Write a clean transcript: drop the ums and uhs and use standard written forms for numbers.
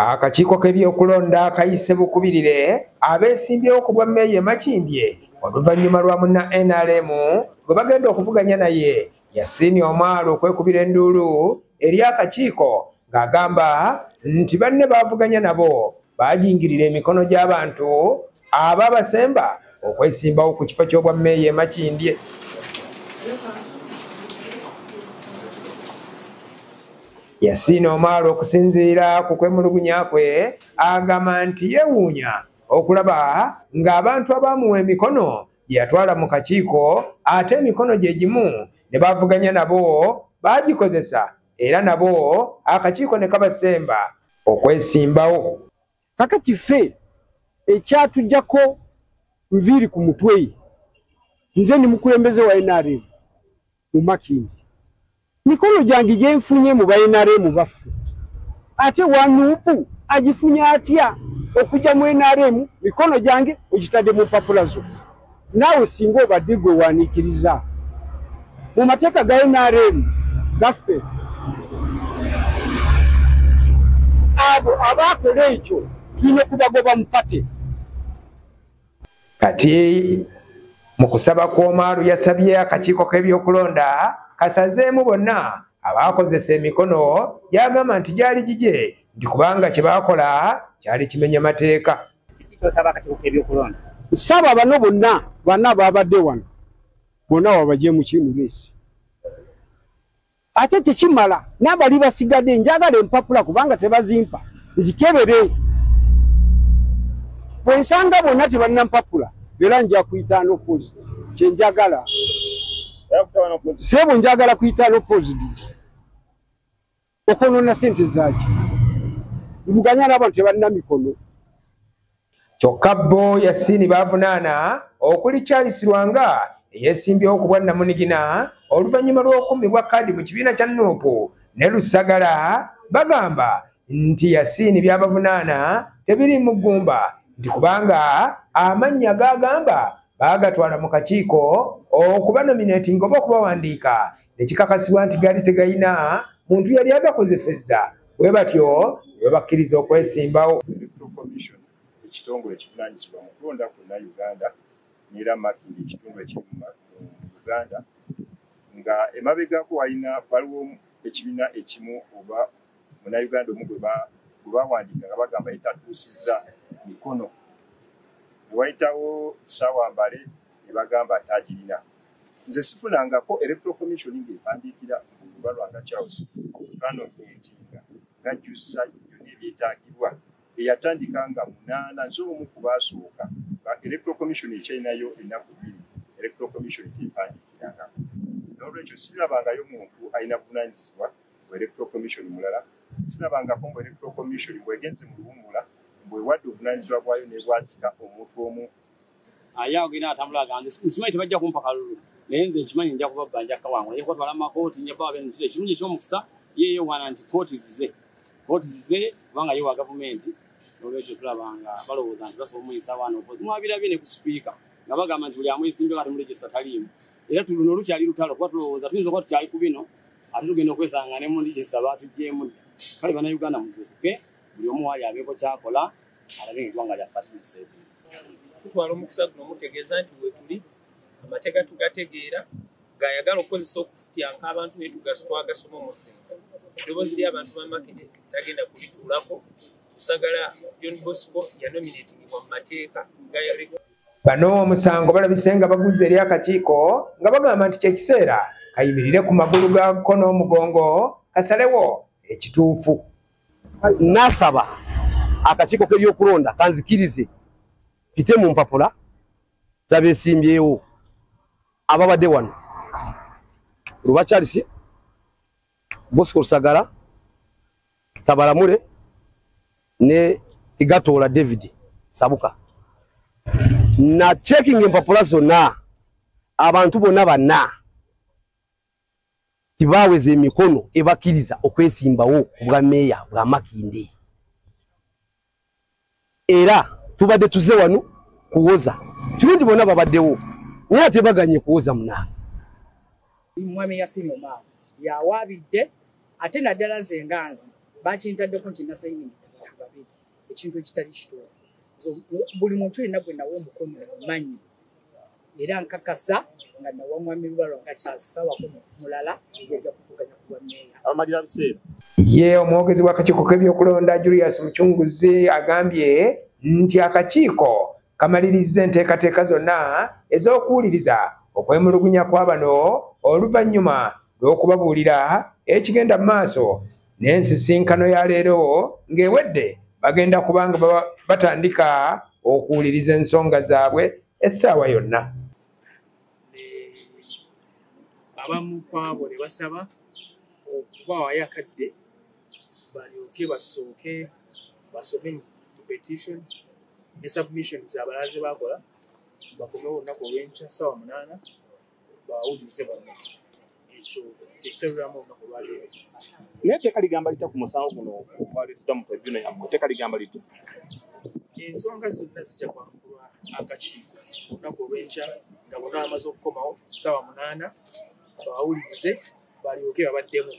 Akakiiko k'ebyokulonda kayise bukubirire abeesimbyewo ku bwa Meeya Makindye oluvannyuma lwa munna NRM gwe bagenda okuvuganya naye Yasin Omaro okwekubira enduulu eri akakiiko ng'agamba nti banne baavuganya nabo baajingirira emikono gy'abantu abaabasemba okwesimbawo ku kifo ky'obwa Meeya Makindye. Yasin Omaro okusinziira ku kwemulugunya kwe agamba nti yeewuunya okulaba ng'abantu abaamuwa emikono gye yatwala mu kakiiko ate emikono gye gimu ne baavuganya nabo baagikozesa era nabo akakiiko ne kabasemba okwesimbawo. Kakati ffe ekyatujjako nviiri ku mutwe nze ni mukulembeze wa NRM mu Makindye. Mikono gyange gye nfunye mu ba NRM baffe. Ate wanuupu agifunye atya okujja mu NRM mikono gyange ogitadde mu mpapula zo. Naawe singa obadde gwe waaniikiriza. Mu mateeka ga NRM gaffe abo abaakola ekyo tulina kubagoba mu pate. Kati mu kusaba kw'Omaro yasabye akakiiko k'ebyokulonda kasazeemu bonna abaakozesa emikono yagamba nti gyali gigye nti kubanga kye baakola kyali kimenya mateeka. Nsaba bano bonna baabadde wano bonna wabagye mu kimuleesi. Ate tekimala n'abali basigadde njagala empapula kubanga tebazimpa nzikebere. Bwe nsanga bonna tebalina mpapula era nja kuyita n'opposite kye njagala. Sebo njagala kuyita n'opposite okonoona ssente zaaki nvuganya n'abantu tebalina mikono. Kyokka bo Yasin baavunaana okuli Charles Lwanga eyeesimbyewo ku bwa Namunigina oluvannyuma lw'okummibwa kkaadi mu kibiina kya Nuupu ne Lusagala bagamba nti Yasin byabavunaana tebiri mu ggumba nti kubanga amannya g'agamba baagatwala mu kakiiko okubanominatinga oba okubawandiika ne kikakasibwa nti gaali tegayina muntu yali agakozesezza bwe batyo ne babakkiriza okwesimbawo. Ekitongole ekivunaanyizibwa mu kulonda kwonna Uganda n'era Makindye ekitongole ekiri mu Uganda nga emabegako waliwo ekibiina ekimu oba munnayuganda omu gwe bawandiika nga bagamba etatuusizza mikono. Ne wayitawo Ssawambale ne bagamba atagirina. Nze sifunangako Electoral Commission ng'epandiikira Luba Lwanga Charles okukanotinga gajjuza byonna ebyetaagibwa eyatandika nga 8 nz'omu ku baasooka. Electoral Commission ekyalinayo ennaku 2 Electoral Commission tepandiikirangako. N'olwekyo sirabangayo muntu alina buvunaanyizibwa mu Electoral Commission mulala. Sirabangako mu Electoral Commission bw'egenze mu luwummula bwewadde obuvunaanyizibwa bwayo n'ebwazika omuntu omu. Ayawo gina atambula ganze nkimanyi tebajja kumpa kalulu naye nze nkimanyi nja kubabba nja kawangula ye kwatwala makooti nja baba bene ekirungi eky'omukisa yeeyo wana nti kooti zize kubanga ye wa gavumenti. Olwekyo tulabanga balowooza nti basobola omuyisa abaana opozi mwabirabye ne ku sipiika nga bagamba nti buli amwesimbe kati mulegisa taliimu era luno lukyali lutalo kuba tulowooza tuyinza okuba tukyali ku bino ate tugenda okwesanga ne mu ndigisa baatuggyemu dda. Kale bannayuganda muzuukuke buli omu waali abeeko kyakola alabe eggwanga lyaffe atuliseeku. Tutwala omukisa guno mutegeeza nti we tuli amateeka tugategeera gayagala okukozesa okufutyanka abantu naye twagasoma omusinza. Eddoboozi ly'abantu ba Makindye tagenda kulituulako. Lusagala John Bosco yanominatingibwa mu mateeka bano omusango balabise nga baguze eri akakiiko nga bagamba nti kyekiseera kayimirire ku magulu gaako n'omugongo kasalewo ekituufu. Nasaba akakiiko k'ebyokulonda kanzikirize pite mu mpapula zabeesimbyewo ababadde wano Luba Charles, Bosco Lusagala, Tabalamule ne Igatola David Sabuka. Na checking empapula zonna abantu bonna banna tibaweze emikono ebakiriza okwesimbawo bwa Meeya bwa Makindye. Era tubadde tuze wano kuwoza kirungi bonna babaddewo naye tebaganye kuwoza munange. Mwami Yasin Omaro yawaabidde ate naddala nze nganzi bakintadde ko nti nasayini ku babiri ekintu ekitali kituufu buli muntu yenna gwe nawa omukono manyi era nkakasa nga nawa mwami Lubalwa nga kyasawako mulala ng'ejja kuvuganya ku bwameeya amalira biseera ye omwogezi w'akakiiko k'ebyokulonda Julius Mucunguzi agambye nti akakiiko kamaliriza enteekateeka zonna ez'okuwuliriza okwemulugunya kwa bano oluvannyuma lw'okubabuulira ekigenda mu maaso n'ensisinkano ya leero ng'ewedde bagenda kubanga batandika okuwuliriza ensonga zaabwe essaawa yonna. Abamu kwabo ne basaba okubaawayo akadde balyoke basooke basome mu petition ne submission z'abalaze bakola bakomewo olunaku olw'enkya ssaawa 8 bawulirize bonna ekyo ekisaliramu olunaku olwaleero. naye etteeka ligamba litya ku musango guno okwaleetedwa mu tribunal yammwe etteeka ligamba litya ensonga zonna zijja kwankulwa akakiiko olunaku olw'enkya nga bonna bamaze okukomawo ssaawa 8 bawulirize balyoke babaddemu